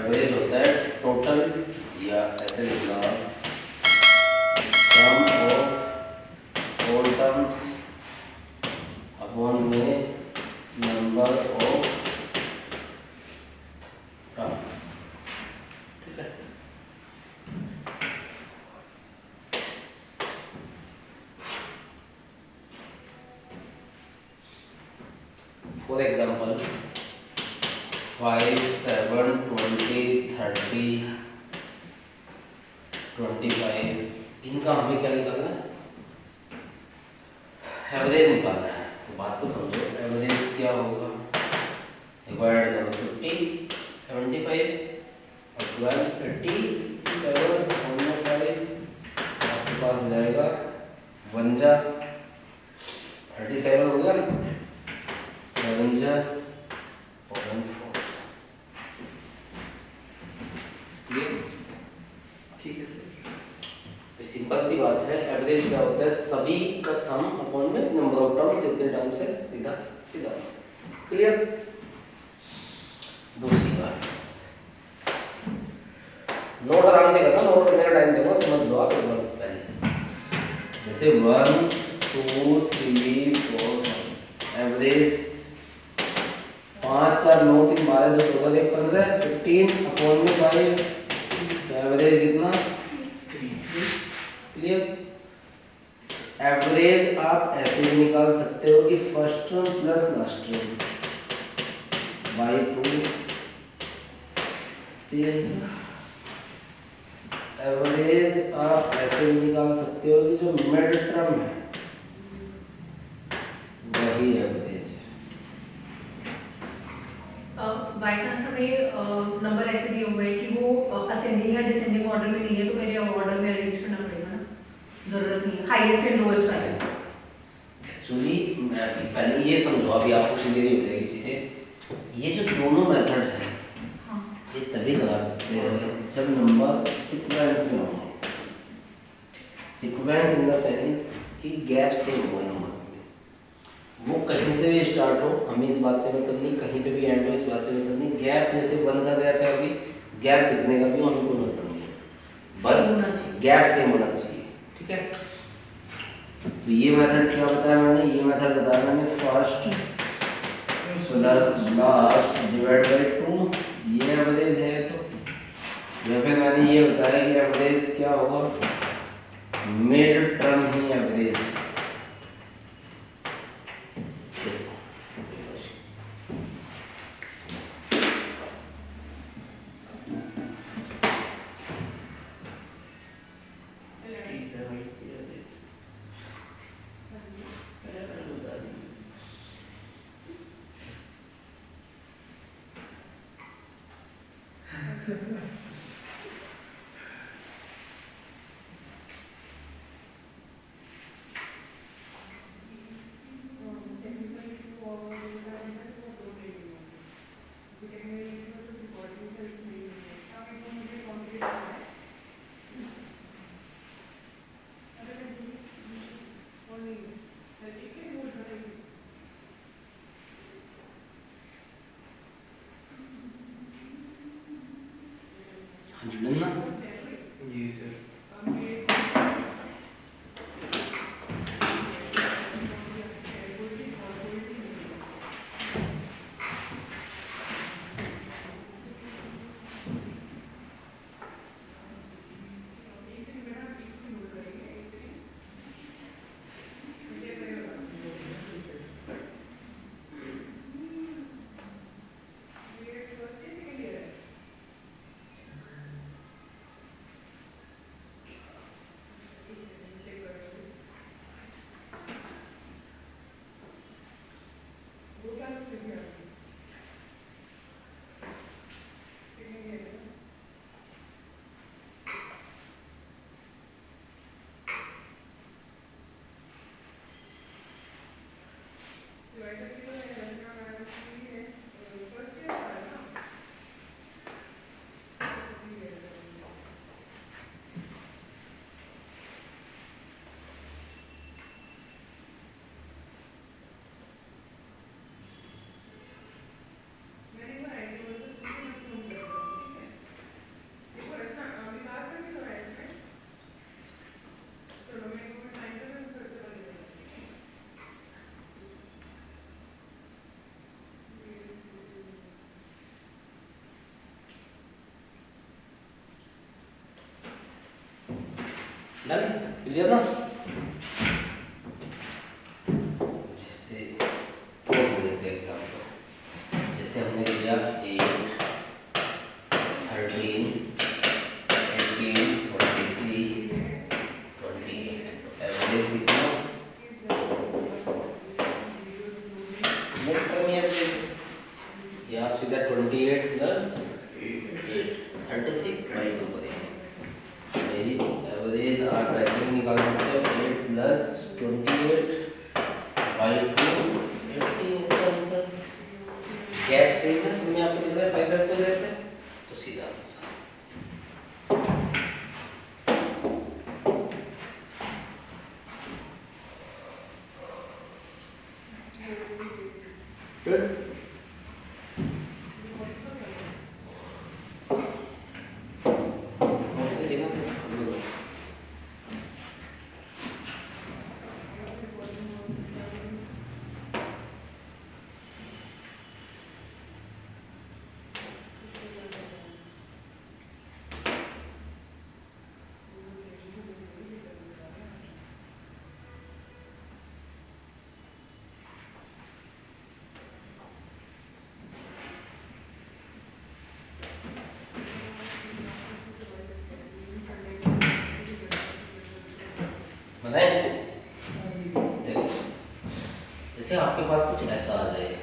Average होता है total, या ऐसे लिखना सम ऑफ ऑल टर्म्स अपॉन में नंबर ऑफ टर्म्स। ठीक है, फॉर एग्जाम्पल 5, 7, 20, 30, 25, इनका हमें क्या निकालना है? एवरेज निकालना है। तो बात को समझो, एवरेज क्या होगा? डिवाइड करो 50, 75 और 12, 87 और 5, आपके पास हो जाएगा 1 जा 37 हो गया, 7 जा और 4। ठीक है सर, सिंपल सी बात है। एवरेज क्या होता है? सभी का सम अपॉन में नंबर ऑफ टर्म्स, जितने टर्म्स है, सीधा सीधा आंसर। क्लियर? दूसरी बात, नोट आराम से करना, नोट करने का टाइम दूंगा, समझ लो आप एक बार पहले। जैसे 1, 2, 3, 4, एवरेज 5, 4, 9, 3, 12, 2, 14, 1, 15, 15 अपॉन में 5, तो एवरेज कितना? 3। क्लियर? एवरेज आप ऐसे भी निकाल सकते हो कि first term plus last term by 2, average आप ऐसे भी निकाल सकते हो कि जो मिड टर्म है वही एवरेज है। बाई चांस हमें नंबर ऐसे दिए हुए हैं कि वो असेंडिंग या डिसेंडिंग ऑर्डर में नहीं है, तो मेरे ऑर्डर में अरेंज करना पड़ेगा ना? जरूरत नहीं है हाईएस्ट एंड लोएस्ट वाले। एक्चुअली मैं पहले ये समझो, अभी आपको क्लियर हो जाएगी चीजें। ये जो दोनों मेथड है, हाँ, ये तभी लगा सकते हैं जब नंबर सीक्वेंस में हो। सीक्वेंस इन द सेंस कि गैप सेम हो नंबर्स में, वो कहीं से भी स्टार्ट हो, हमें इस बात से मतलब नहीं, कहीं पे भी एंड हो, इस बात से मतलब नहीं। गैप में से 1 का गैप है, अभी गैप कितने का भी हमें कोई मतलब नहीं है, बस गैप सेम होना चाहिए। ठीक है, तो ये मेथड क्या बताया मैंने? ये मेथड बताया मैंने first plus last divide by 2, ये एवरेज है। तो या फिर मैंने ये बताया कि एवरेज क्या होगा? मिड टर्म ही एवरेज है। जुड़ना जी सर। डन, क्लियर ना? जैसे वो देखते हैं एग्जाम्पल, जैसे हमने लिया 8, 13, 18, 23, 28, तो एवरेज कितना? नेक्स्ट टर्म ये आप सीधा 28 प्लस 8 36/2 करेंगे। मेरी एवरेज आप ऐसे भी निकाल सकते हो 8 plus 28/2 18 is the answer. Gap same है, सब में आपको दिख रहा है 5 को देते हैं तो सीधा आंसर। बताएं? देखो, जैसे आपके पास कुछ ऐसा आ जाए,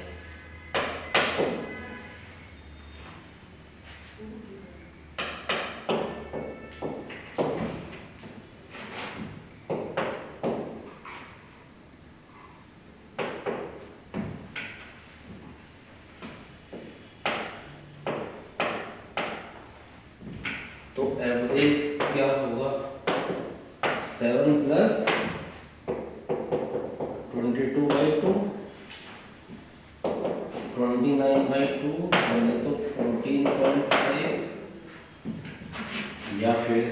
तो एवरेज क्या होगा? 7 प्लस 22/2, 29/2 बोले तो 14.5, या फिर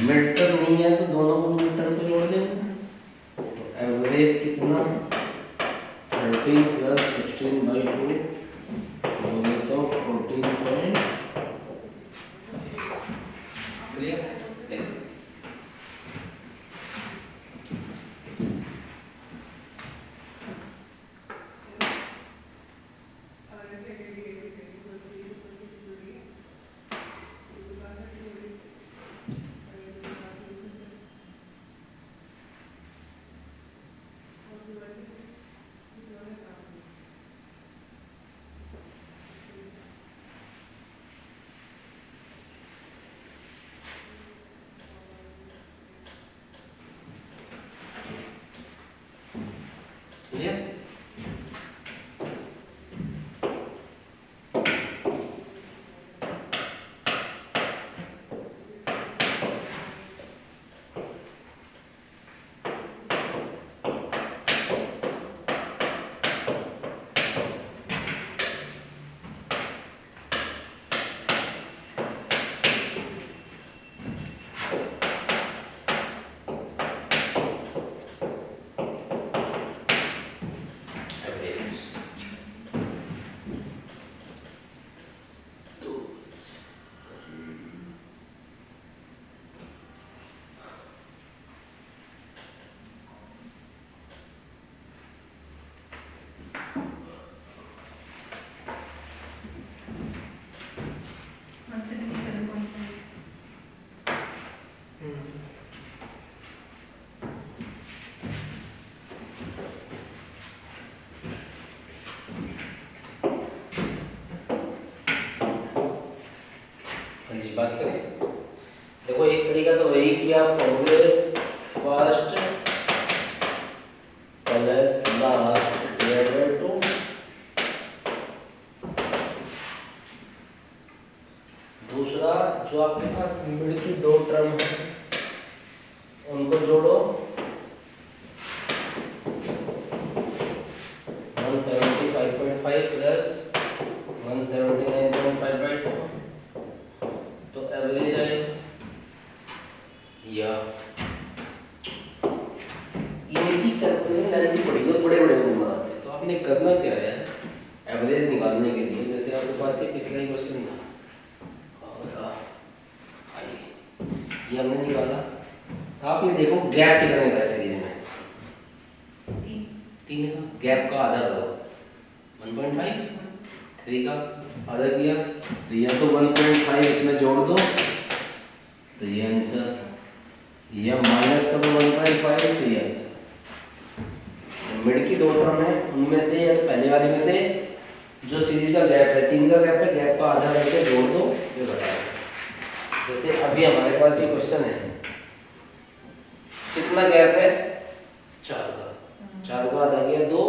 मिड टर्म नहीं है तो दोनों को मिड टर्म को जोड़ देंगे। तो एवरेज कितना? 13 प्लस 16/2 बोले तो 14. क्लियर? क्लियर? एवरेज जी बात करें। देखो एक तरीका तो वही कि आप कहोगे first plus last divided by 2। दूसरा जो आपके पास मिड की दो टर्म है उनको जोड़ो, 175.5 प्लस 179.5/2 तो एवरेज आए। या इनकी कैलकुलेशन डायरेक्टली पड़ेगी और बड़े बड़े नंबर आते हैं। तो आपने करना क्या है, एवरेज निकालने के लिए जैसे आपके पास ये पिछला ही क्वेश्चन था, और आइए हमने निकाला। तो आप ये देखो गैप कितने का है सीरीज में, 3 का। गैप का आधा करो 1.5, 3 का आधा किया तो या तो 1.5 इसमें जोड़ दो तो ये आंसर, या माइनस करो 1.5 तो ये आंसर। मिड की 2 टर्म है, उनमें से या पहले वाले में से जो सीरीज का गैप है, 3 का गैप है, गैप का आधा करके जोड़ दो, ये बताओ। जैसे अभी हमारे पास ये क्वेश्चन है, कितना गैप है, 4 का। 4 का आधा किया 2,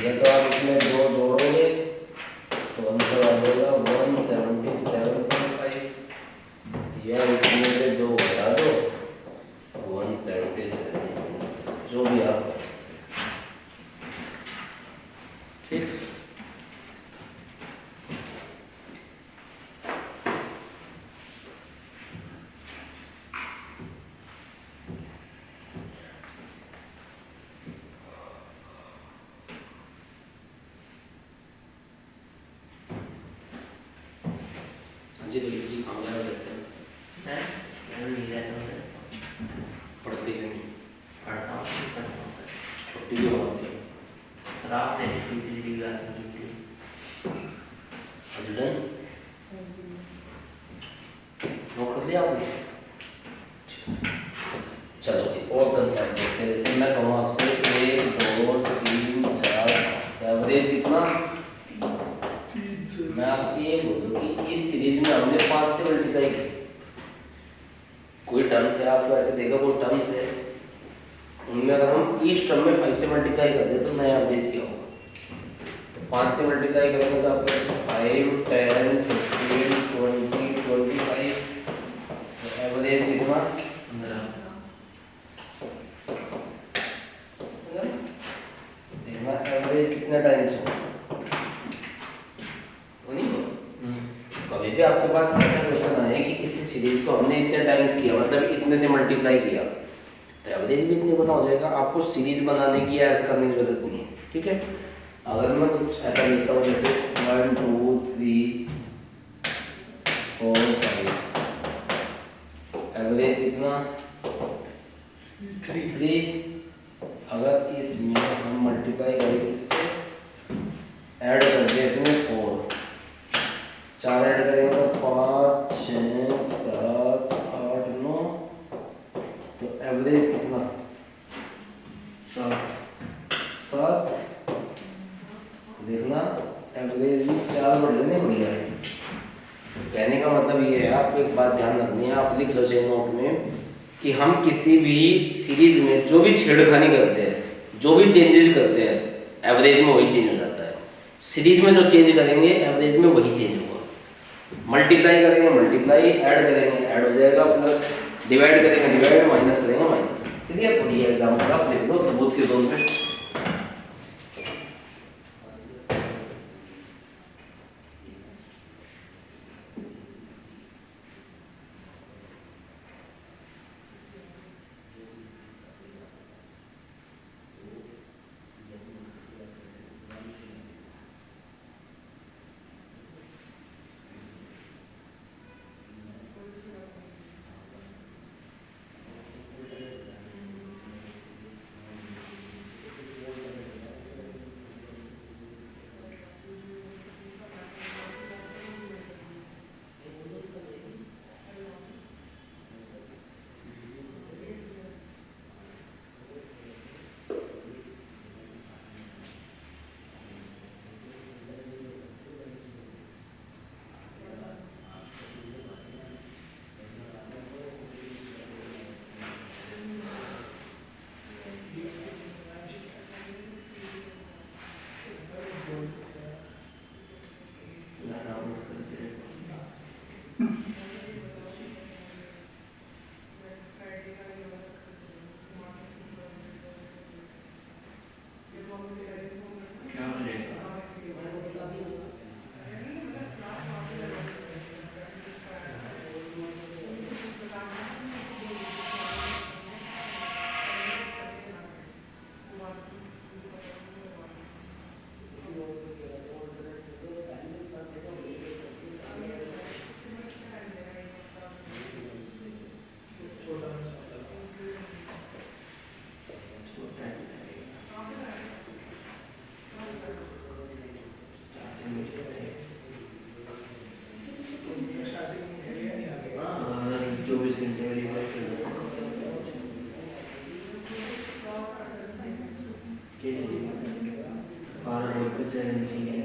या तो आप इसमें 2 जोड़ोगे तो आंसर आ जाएगा 177.5, या इसमें से 2 घटा दो 177, जो भी आप कर सकते हैं। ठीक, जी तो जी काम लगा देते हैं, मैं नहीं रहता हूँ सर, पढ़ते क्यों नहीं, पढ़ता हूँ नहीं पढ़ता हूँ सर। छुट्टी क्यों मारते हो, सर आप मेरी छुट्टी की बात नहीं की। अजडन नोट कर लिया आपने। चलो और कंसेप्ट देखते हैं। जैसे मैं कहूँ आपसे 1 2 3 4 एवरेज कितना, मैं आपसे ये बोलूँ कि इस सीरीज में हमने 5 से मल्टीप्लाई किया। कोई टर्म्स है, आपको ऐसे देगा कोई टर्म्स है, उनमें अगर हम ईच टर्म में 5 से मल्टीप्लाई कर दे तो नया एवरेज क्या होगा। तो 5 से मल्टीप्लाई करेंगे तो आपके 5 10 15 20 25, तो एवरेज कितना 15। देखना एवरेज कितने टाइम्स हो, नहीं हो। कभी भी आपके पास ऐसा क्वेश्चन आए कि किसी सीरीज को हमने इतने टाइम्स किया, मतलब इतने से मल्टीप्लाई किया, तो एवरेज भी इतने गुना हो जाएगा। आपको सीरीज बनाने की या ऐसा करने की जरूरत नहीं है, ठीक है। अगर मैं कुछ ऐसा लिखता हूँ जैसे 1 2 3 4 5, एवरेज कितना 3। अगर इसमें हम मल्टीप्लाई करें किससे, ऐड करके इसमें 4 ऐड करेंगे तो 5 6 7 8 9, तो एवरेज कितना 7। देखना एवरेज भी 4 बढ़ जाने बढ़िया है। कहने का मतलब ये है, आपको एक बात ध्यान रखनी है, आप लिख लो चाहिए नोट में कि हम किसी भी सीरीज में जो भी छेड़खानी करते हैं, जो भी चेंजेस करते हैं, एवरेज में वही चेंज हो जाता है। सीरीज में जो चेंज करेंगे एवरेज में वही चेंज होगा। मल्टीप्लाई करेंगे मल्टीप्लाई, ऐड करेंगे ऐड हो जाएगा, प्लस डिवाइड करेंगे डिवाइड, माइनस करेंगे माइनस। क्लियर। तो ये एग्जाम्पल आप लिख लो सबूत के तौर पे। से चाहिए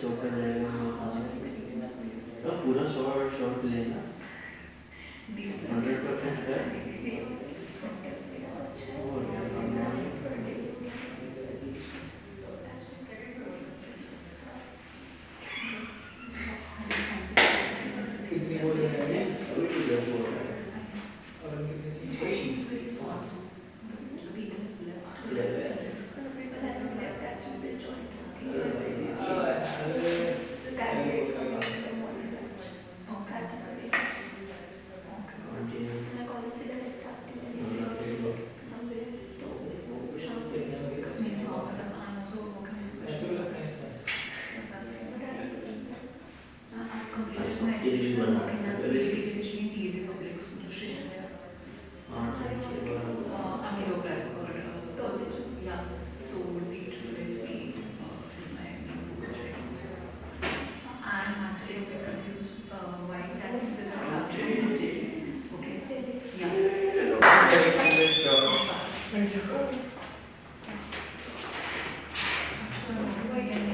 चौका रहेगा तो पूरा शॉर्ट लेना 100% है कितनी बोल रहे हैं अभी तो 10 बोल रहा है और कितनी चीज़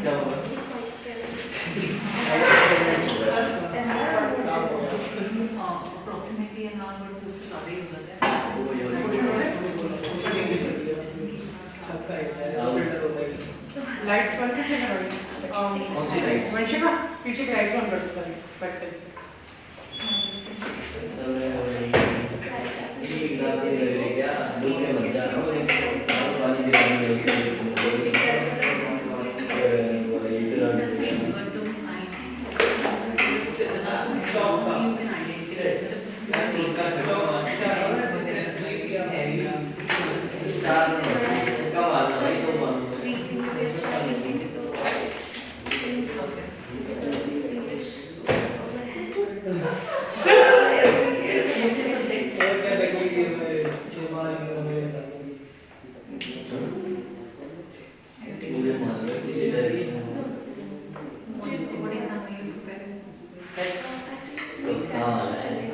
क्या होगा approximately an hour but उससे ज़्यादा ही हो जाता है लाइट बंद करके कौन सी lights? वंशिका पीछे की लाइट बंद कर दो बैक साइड क्या दूर में मत जा रहा वाली दीवार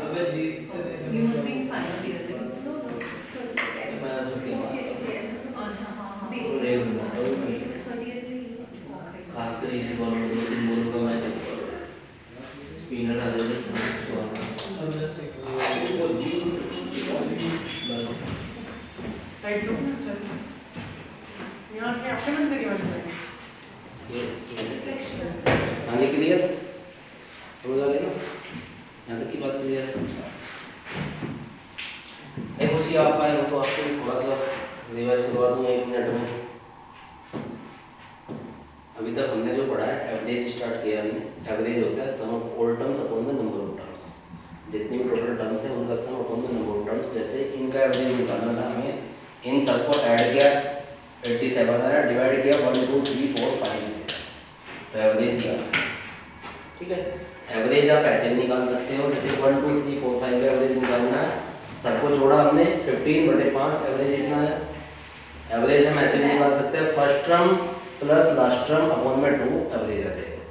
अबे जी You must be in final year then. अच्छा हाँ हाँ खासकर इसी बॉल में 2-3 बॉल का मैच स्पिनर आ जाते साइड लो यहाँ के आपके मन से क्या बनता है हाँ जी क्लियर समझ आ गया ना यहाँ तक की बात क्लियर है एक उसी आप आए हो तो आपको थोड़ा सा रिवाइज करवा दूँ 1 मिनट में। अभी तक हमने जो पढ़ा है एवरेज स्टार्ट किया हमने। एवरेज होता है sum of all terms upon the number of terms. जितनी भी टोटल टर्म्स है उनका sum upon the number of terms. जैसे इनका एवरेज निकालना था हमें, इन सबको ऐड किया 87 आया, डिवाइड किया 1 2 3 4 5 से, तो एवरेज ही आया। ठीक है, एवरेज आप ऐसे भी निकाल सकते हो, जैसे 1 2 3 4 5 का एवरेज निकालना है, सबको जोड़ा हमने 15/5 एवरेज इतना है। एवरेज हम ऐसे भी निकाल सकते हैं, first term plus last term upon में 2 एवरेज आ जाएगा।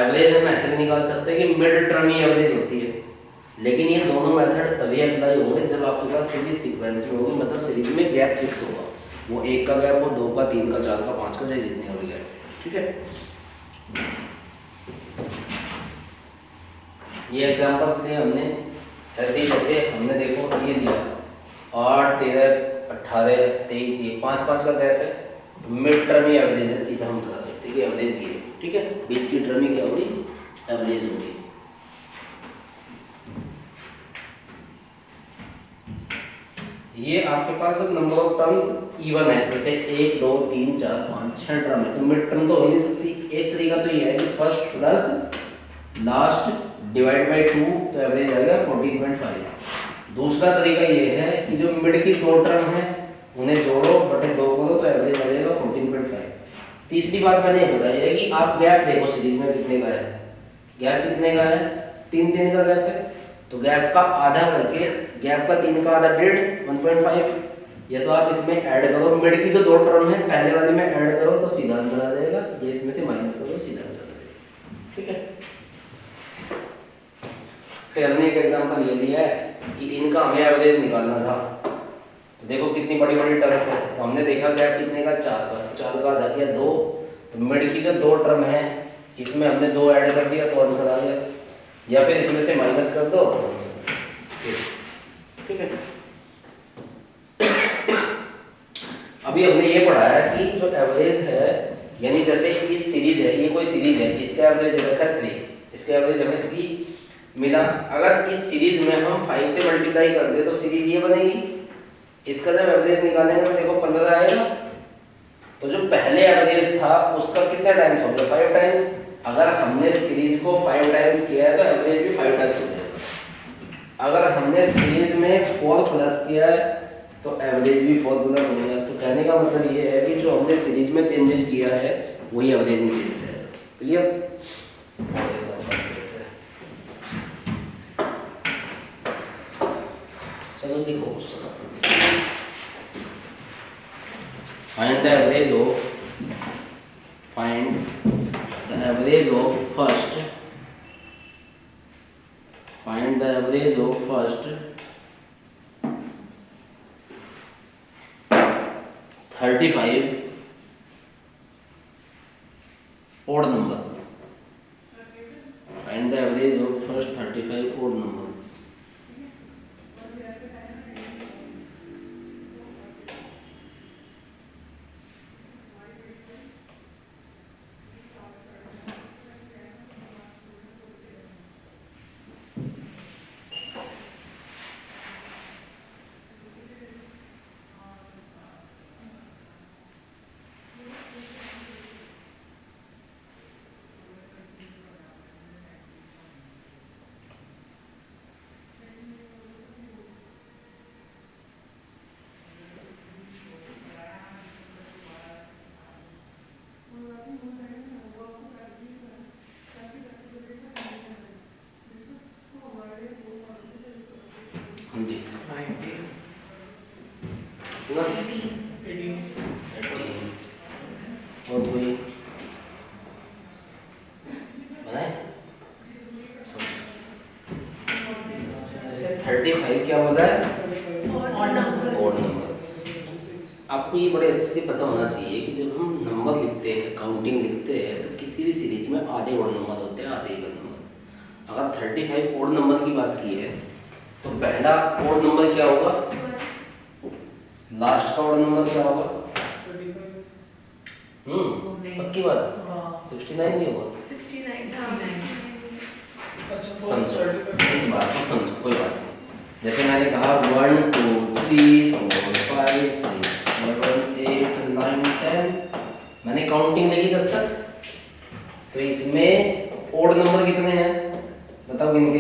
एवरेज हम ऐसे भी निकाल सकते हैं कि मिड टर्म ही एवरेज होती है, लेकिन ये दोनों मेथड तभी अप्लाई होंगे जब आपके पास सीरीज सीक्वेंस में होगी, मतलब सीरीज में गैप फिक्स होगा। वो 1 का गैप हो, 2 का, 3 का, 4 का, 5 का, चाहे जितने हो गया। ठीक है, ये एग्जांपल्स दिए हमने ऐसे ही, जैसे हमने देखो ये दिया 8 13 18 23, ये 5 का गैप है, तो मिड टर्म ही एवरेज है, सीधा हम बता सकते हैं कि एवरेज ये है। ठीक है, बीच की टर्म ही क्या होगी, एवरेज होगी। ये आपके पास जब नंबर ऑफ टर्म्स इवन है, जैसे 1 2 3 4 5 6 टर्म है, तो मिड टर्म तो हो ही नहीं सकती। एक तरीका तो ये है कि first plus last divide by 2, तो एवरेज आ गया 14.5। दूसरा तरीका ये है कि जो मिड की 2 टर्म है उन्हें जोड़ो बटे 2 करो, तो एवरेज आ जाएगा 14.5। तीसरी बात मैंने ये बताई है कि आप गैप देखो सीरीज में कितने का है, गैप कितने का है, 3 का गैप है, तो गैप का आधा करके, गैप का 3 का आधा 1.5, या तो आप इसमें ऐड करो, मिड की जो 2 टर्म है पहले वाले में ऐड करो तो सीधा आंसर आ जाएगा, ये इसमें से माइनस करो तो सीधा चल देगा। ठीक है, फिर हमने एक एग्जांपल ये लिया है कि इनका हमें एवरेज निकालना था। तो देखो कितनी बड़ी बड़ी टर्म्स है, तो हमने देखा गैप कितने का, 4 का, 4 का आधा किया 2, तो मिड की जो 2 टर्म है इसमें हमने 2 ऐड कर दिया तो आंसर आ गया, या फिर इसमें से माइनस कर दो तो आंसर। ठीक है, अभी हमने ये पढ़ा है कि जो एवरेज है, यानी जैसे इस सीरीज है, ये कोई सीरीज है, इसका एवरेज दे रखा है 3, इसका एवरेज हमें 3 मिला। अगर इस सीरीज में हम 5 से मल्टीप्लाई कर दे तो सीरीज ये बनेगी। इसका जब एवरेज निकालेंगे तो देखो 15 आएगा, तो जो पहले एवरेज था उसका कितना टाइम्स हो गया, 5 टाइम्स। अगर हमने सीरीज को 5 टाइम्स किया है तो एवरेज भी 5 टाइम्स हो जाएगा। अगर हमने सीरीज में 4 प्लस किया है तो एवरेज भी 4 प्लस हो गया। तो कहने का मतलब ये है कि जो हमने सीरीज में चेंजेस किया है वही एवरेज में चेंज है। क्लियर? चलो देखो, find the average of first 35 odd numbers. Find the average of first 35 odd numbers. हाँ जी, 18 और कोई बनाए? जैसे 35 क्या बोला है? और नंबर ओड नंबर्स। आपको ये बड़े अच्छे से पता होना चाहिए कि जब हम नंबर लिखते हैं, काउंटिंग लिखते हैं, तो किसी भी सीरीज में आधे ओड नंबर होते हैं, आधे इवन नंबर। अगर 35 ओड नंबर की बात की है तो पहला ओड नंबर क्या होगा, लास्ट का ओड नंबर क्या होगा? पक्की बात, 69 नहीं होगा। 69 अच्छा समझो, इस बात को समझो, कोई बात नहीं। जैसे मैंने कहा 1 2 3 4 5 6 7 8 9 10, मैंने काउंटिंग देखी 10 तक। तो इसमें ओड नंबर कितने हैं बताओ, गिन के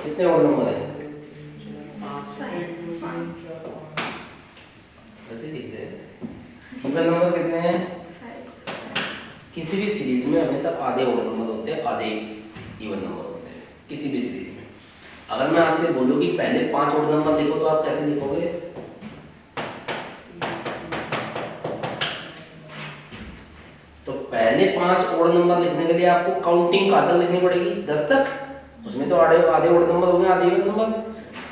कितने ओड नंबर हैं? ऐसे लिखते हैं। इवन नंबर कितने हैं? किसी भी सीरीज में हमेशा आधे ओड नंबर होते हैं, आधे इवन नंबर होते हैं, किसी भी सीरीज में। अगर मैं आपसे बोलूं कि पहले 5 ओड नंबर लिखो तो आप कैसे लिखोगे? तो पहले 5 ओड नंबर लिखने के लिए आपको काउंटिंग का आदर लिखनी पड़ेगी 10 तक, उसमें तो आधे ओड नंबर होंगे, आधे इवन नंबर।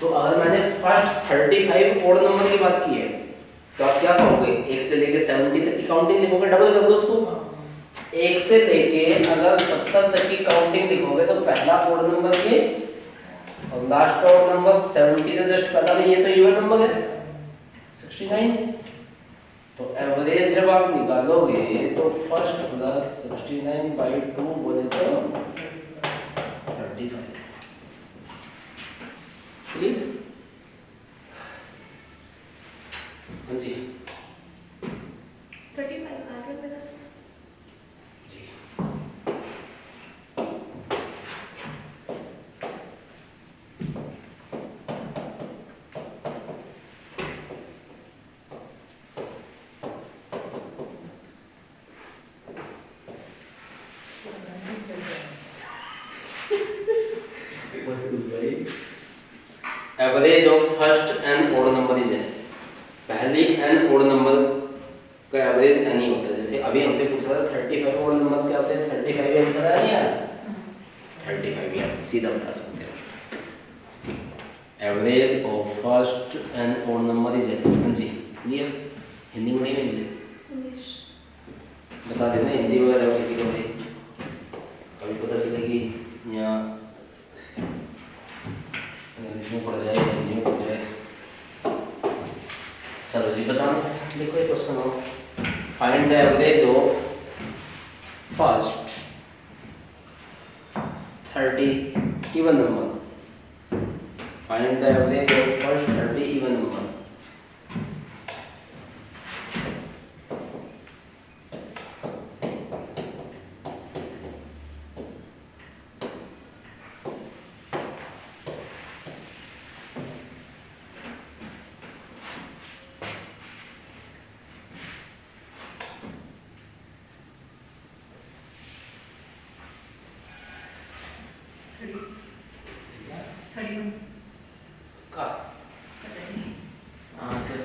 तो अगर मैंने फर्स्ट 35 ओड नंबर की बात की है तो आप क्या कहोगे? 1 से लेके 70 तक की काउंटिंग लिखोगे, डबल कर दो उसको। 1 से लेके अगर 70 तक की काउंटिंग लिखोगे तो पहला ओड नंबर ये और लास्ट का ओड नंबर 70 से जस्ट पहला में ये तो इवन नंबर है 69। तो एवरेज जब आप निकालोगे तो फर्स्ट प्लस 69/2 बोले तो 35। क्लियर? हाँ जी 35 आगे बता। जी। Average of first n odd number is n। पहली n ओड नंबर का एवरेज नहीं होता। जैसे अभी हमसे पूछा था 35 और नंबर्स के एवरेज 35 आंसर आया नहीं आया? 35 यार सीधा बता सकते हो। Average of first and odd number is हाँ जी क्लियर। हिंदी में नहीं इंग्लिश बता देना हिंदी वगैरह किसी को भी कभी पता चले कि यहाँ इंग्लिश में पढ़ जाए या हिंदी में पढ़ जाए। चलो जी बताओ देखो ये क्वेश्चन हो find the average of first 30 even number. Find the average of first 30 even number. का हाँ फिर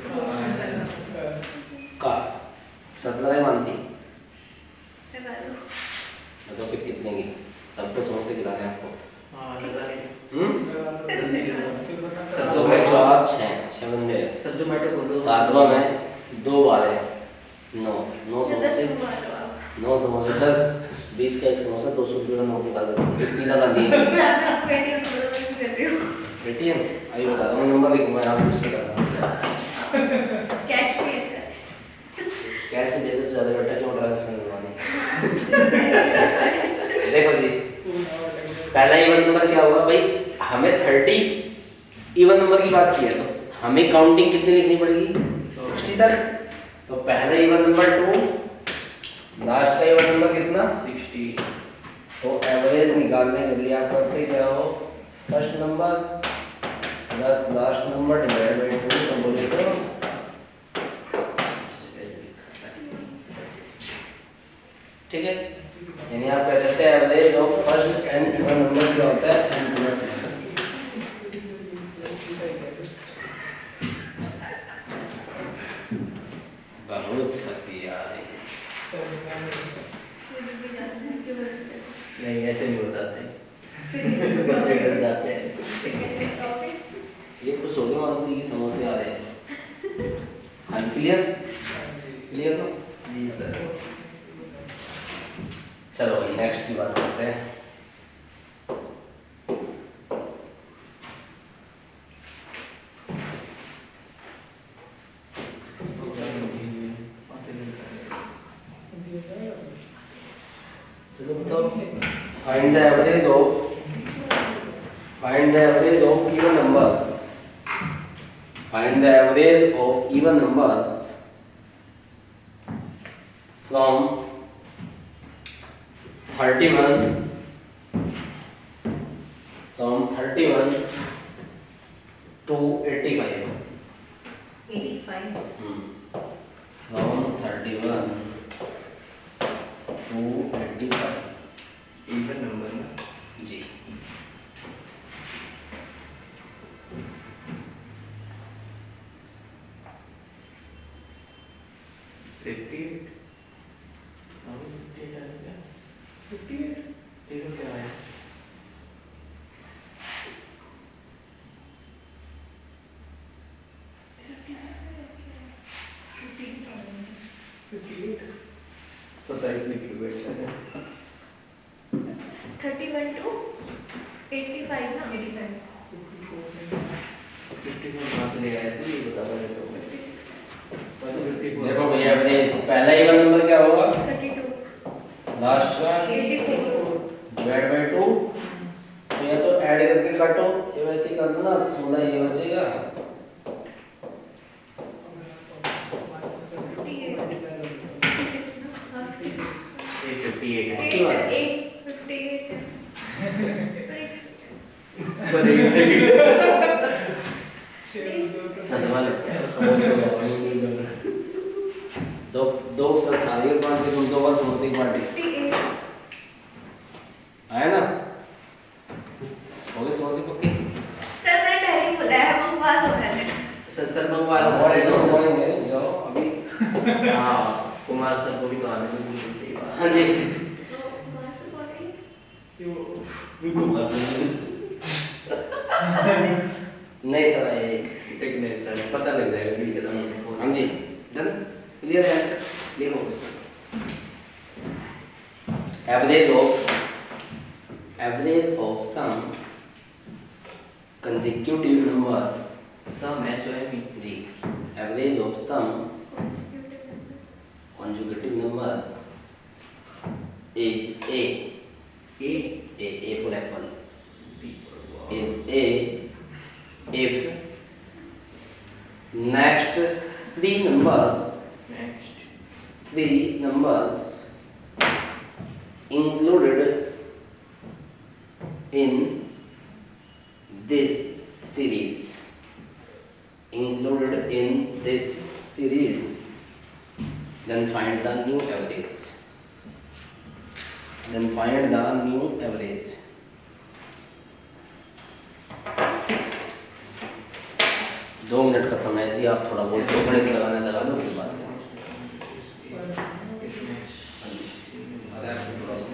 का सत्रह है मानसी बताओ कि कितने की सबको समझ से गिरा है आपको। हाँ लगा रही सब जो है चार छः बंदे हैं। सब जो मैटर बोलो सातवां में 2 बार है 9 समोसे 9 समोसे 10 20 का एक समोसा 200 रुपये का नोट निकाल कर कितनी लगा दिए पेटीएम अभी बता दो मैं नंबर लिखूंगा आप उसमें करना कैसे दे दो ज़्यादा बेटा क्यों ट्रांजेक्शन करवाने। देखो जी पहला इवन नंबर क्या होगा भाई हमें 30 इवन नंबर की बात की है तो हमें काउंटिंग कितनी लिखनी पड़ेगी 60 तक। तो पहला इवन नंबर 2 लास्ट का इवन नंबर कितना 60। तो एवरेज निकालने के लिए आप करते क्या हो first number plus last number divide by 2 तो बोले तो ठीक है। यानी आप कह सकते हैं average of first and even number क्या होता है n प्लस बहुत हंसी आ रही नहीं ऐसे नहीं बताते बच्चे डर जाते हैं। ये कुछ हो गया मानसी की समोसे आ रहे हैं। हाँ क्लियर क्लियर तो जी सर चलो भाई नेक्स्ट की बात करते हैं। चलो बताओ find the average of even numbers. Find the average of even numbers from 31 to 85 from 31 to 85 even number ना जी। क्या है सत्ताईस लिख लो बैठ जाए 31 to 85 ना 54 कहाँ से ले आए थे ये बता रहे तो 56 देखो भैया एवरेज पहला इवन नंबर क्या होगा 32 लास्ट का 84 डिवाइड बाय 2 तो या तो ऐड करके काटो ये वैसे ही कर दो ना 16 ये बचेगा 56 ना 58 58 पर एक सेकंड सदमा लगता है दो दो सर खा रही है 5 सेकंड 2 बार समोसे की पार्टी 58 आया ना हो गए समोसे पक्के। सर मैंने पहले ही बोला है हम बात हो रहा है सर मंगवा लो और एक दो होंगे जाओ अभी हाँ कुमार सर को भी तो आने में बिल्कुल सही बात। हाँ जी तो वहाँ से बोलेंगे कुमार सर नहीं सर ये एक नहीं सर पता लग जाएगा वीडियो खत्म होने को। हाँ जी डन क्लियर है लिखो question average of sum consecutive numbers सब मैच हुआ है भी। जी average of sum consecutive number. consecutive numbers is a for apple is a if next three numbers included in this series then find the new average 2 minute का समय है जी आप थोड़ा बहुत दो मिनट लगाने लगा दो फिर बात करें अरे आप थोड़ा सा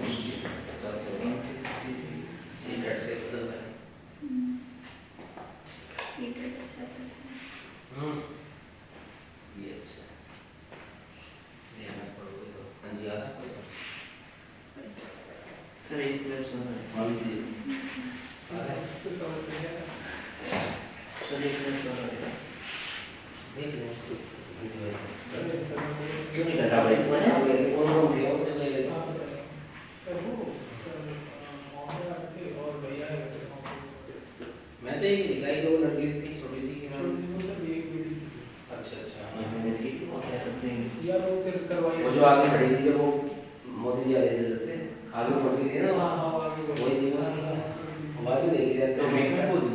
50 सीक्रेट सेक्स लग रहा है Secret अच्छा था. ये अच्छा है देखना पड़ोगे तो हाँ जी आता है सर एक मिनट सुनो कौन सी सर एक मिनट सुनो देख लें क्यों नहीं लगा भाई कौन कौन थे वो चले गए मैं तो एक दिखाई दो लड़की थी छोटी सी की नाम अच्छा अच्छा हाँ। वो जो आगे खड़ी थी जब वो मोदी जी आ रहे थे जैसे आगे पहुंच गई थी ना वही थी वो आवाज भी देखी जाती तो है मैं क्या बोलूं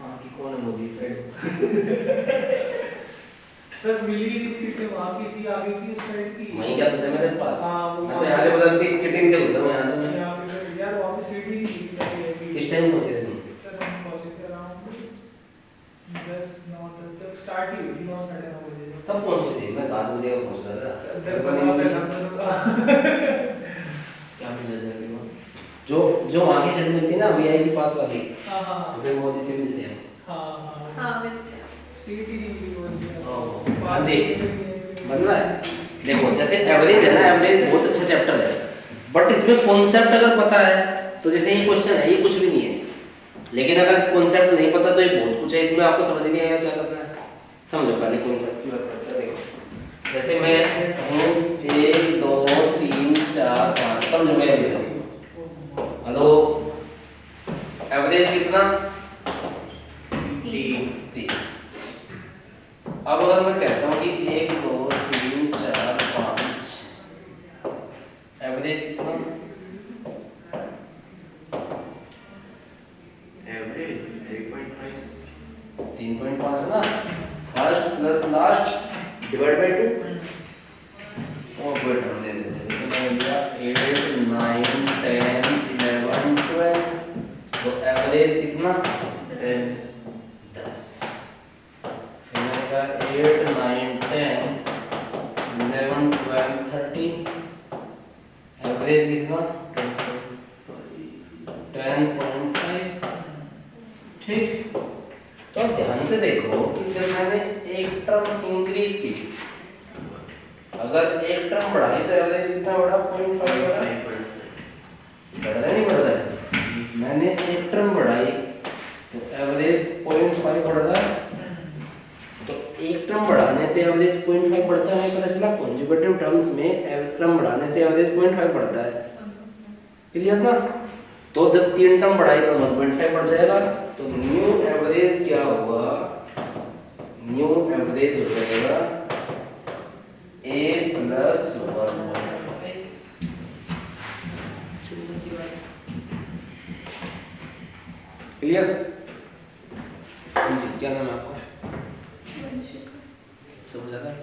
हां कि कौन है मोदी साइड सर मिली नहीं सीटें वहाँ की थी आगे की उस साइड की वहीं क्या पता मेरे पास हाँ, वो मैं तो यहाँ से बता दी चिटिंग से घुसा मैं यहाँ तो मैं यहाँ पे यार वहाँ पे सीट ही नहीं थी किस टाइम पहुंचे थे तुम सर हम पहुंचे थे अराउंड 10 9 तक स्टार्ट ही हुई थी 9 साढ़े 9 बजे कब पहुंचे थे मैं 7 बजे का पहुंच रहा था अंदर बना पे अंदर क्या मिल जाएगा वो जो जो वहाँ की सीट मिलती है ना वीआईपी पास वाली हाँ हाँ फिर मोदी से मिलते हैं हाँ हाँ मिलते हैं. सीट ही नहीं थी वो हाँ जी बदला है देखो जैसे एवरेज है ना एवरेज बहुत अच्छा चैप्टर है बट इसमें कॉन्सेप्ट अगर पता है तो जैसे ये क्वेश्चन है ये कुछ भी नहीं है लेकिन अगर कॉन्सेप्ट नहीं पता तो ये बहुत कुछ है इसमें आपको समझ नहीं आएगा क्या करना है समझो पहले कॉन्सेप्ट की बात करते हैं देखो जैसे मैं हूँ 1 2 3 4 5 समझो मैं अभी तक हेलो एवरेज कितना 3 अब अगर मैं कहता हूँ कि 1 2 3 4 5 एवरेज कितना एवरेज 3.5 ना first plus last divide by 2 और कोई टर्म दे देते हैं जैसे मैंने दिया 8 9 10 11 12 तो एवरेज कितना 10 फिर मैंने कहा 8 9 10 11 12 13 एवरेज कितना 10.5 ठीक तो अब ध्यान से देखो कि जब मैंने एक टर्म इंक्रीज की अगर एक टर्म बढ़ाई तो एवरेज कितना बढ़ा 0.5 बढ़ा बढ़ता नहीं बढ़ता है मैंने एक टर्म बढ़ाई तो एवरेज 0.5 बढ़ रहा है तो एक टर्म बढ़ाने से एवरेज 0.5 बढ़ता है हमें पता चला कॉन्जुगेटिव टर्म्स में टर्म बढ़ाने से एवरेज 0.5 बढ़ता है क्लियर ना तो जब 3 टर्म बढ़ाई तो 1.5 बढ़ जाएगा तो न्यू एवरेज क्या होगा न्यू एवरेज हो जाएगा a प्लस 1.5 क्लियर क्या नाम है आपका समझ आता है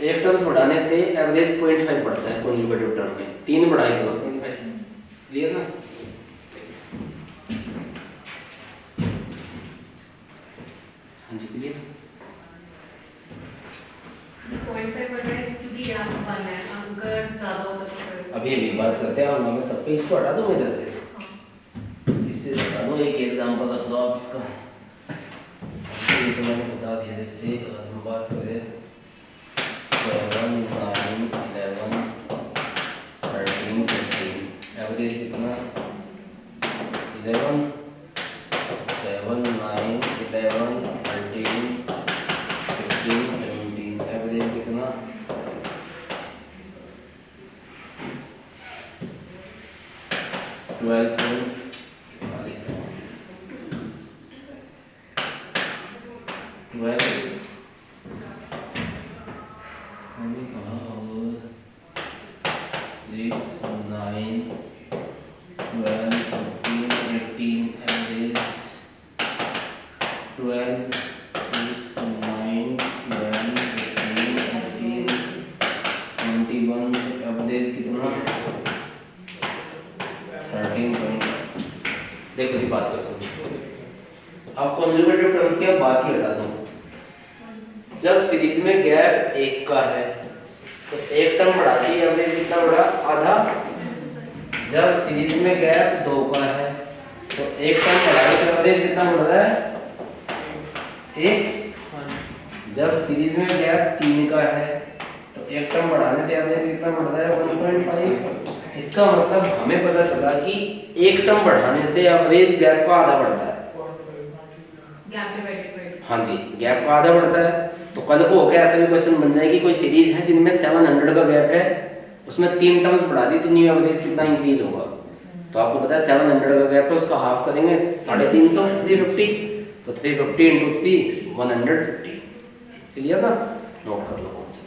एक टर्म बढ़ाने से एवरेज 0.5 बढ़ता है कॉन्जुगेटिव टर्म में 3 बढ़ाई तो 1.5 क्लियर ना हाँ जी क्लियर 0.5 बढ़ रहा है क्योंकि यहाँ पर 1 है, अगर ज़्यादा होता तो फिर अभी अभी बात करते हैं, और मैं सब पे इसको हटा दूँ इधर से, हाँ। इससे हटा दो। एक एग्जाम्पल रख दो आप इसका, ये तो मैंने बता दिया। जैसे अगर हम बात करें 7, 9, 11, 13, 15, एवरेज कितना 11, 7, 9, 11, 13, 15, 17, एवरेज कितना 12, हमने कहा और 6, 9, 12, 15, 18, एवरेज 12, 6, 9, 12, 15, 18, 21, एवरेज कितना 13 देखो जी बात को समझो। अब कंजर्वेटिव टर्म्स की बात ही हटा दो। जब सीरीज में गैप 1 का है तो 1 टर्म बढ़ा दी, एवरेज कितना बढ़ा आधा। जब सीरीज में गैप 2 का है तो 1 टर्म बढ़ा दी तो एवरेज कितना बढ़ रहा है 1। जब सीरीज में गैप 3 का है तो 1 टर्म बढ़ाने से एवरेज कितना बढ़ रहा है 1.5। इसका मतलब हमें पता चला कि 1 टर्म बढ़ाने से एवरेज गैप का आधा बढ़ता है। गैप डिवाइडेड बाय हाँ जी, गैप का आधा बढ़ता है। तो कल को होकर ऐसा भी क्वेश्चन बन जाए कि कोई सीरीज है जिनमें 700 का गैप है, उसमें 3 टर्म्स बढ़ा दी तो न्यू एवरेज कितना इंक्रीज होगा। तो आपको पता है 700 का गैप है, उसका हाफ करेंगे 350, 350, तो 350 इंटू 3 150। क्लियर ना, नोट कर लो कौन सा।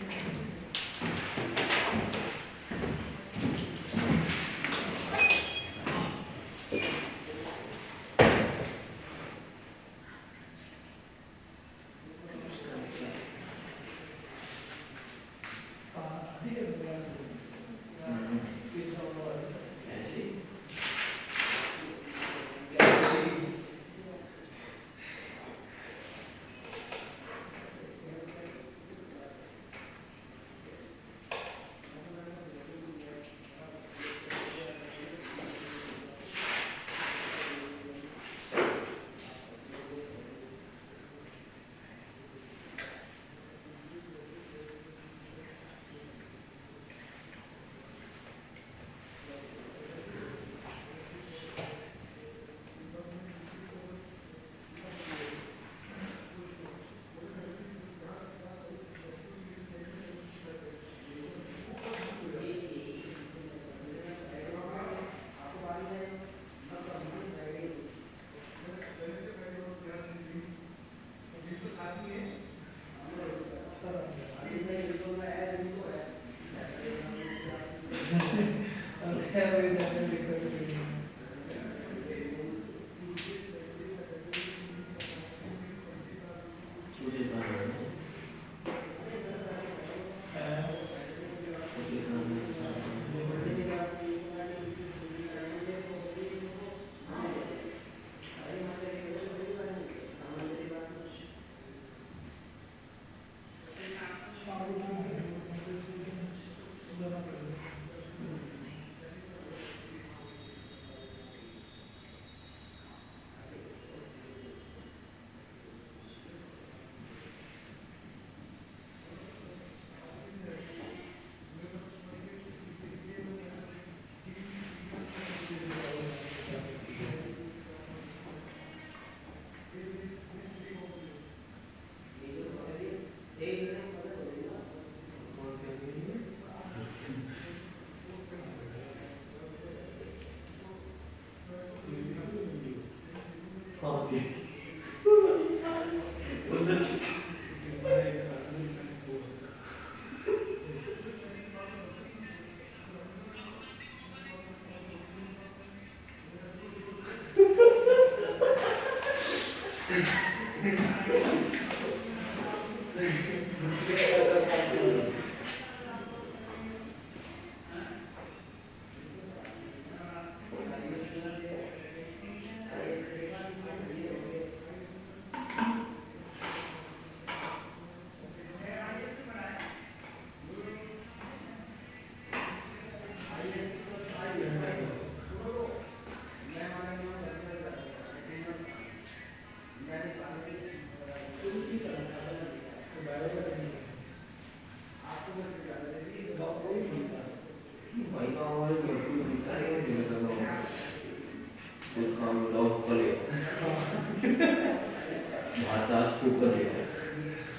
भात आज कुकर ले आओ,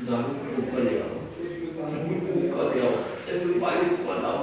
दाल कुकर ले आओ, कुकर ले आओ, एक भी भाई ऊपर लाओ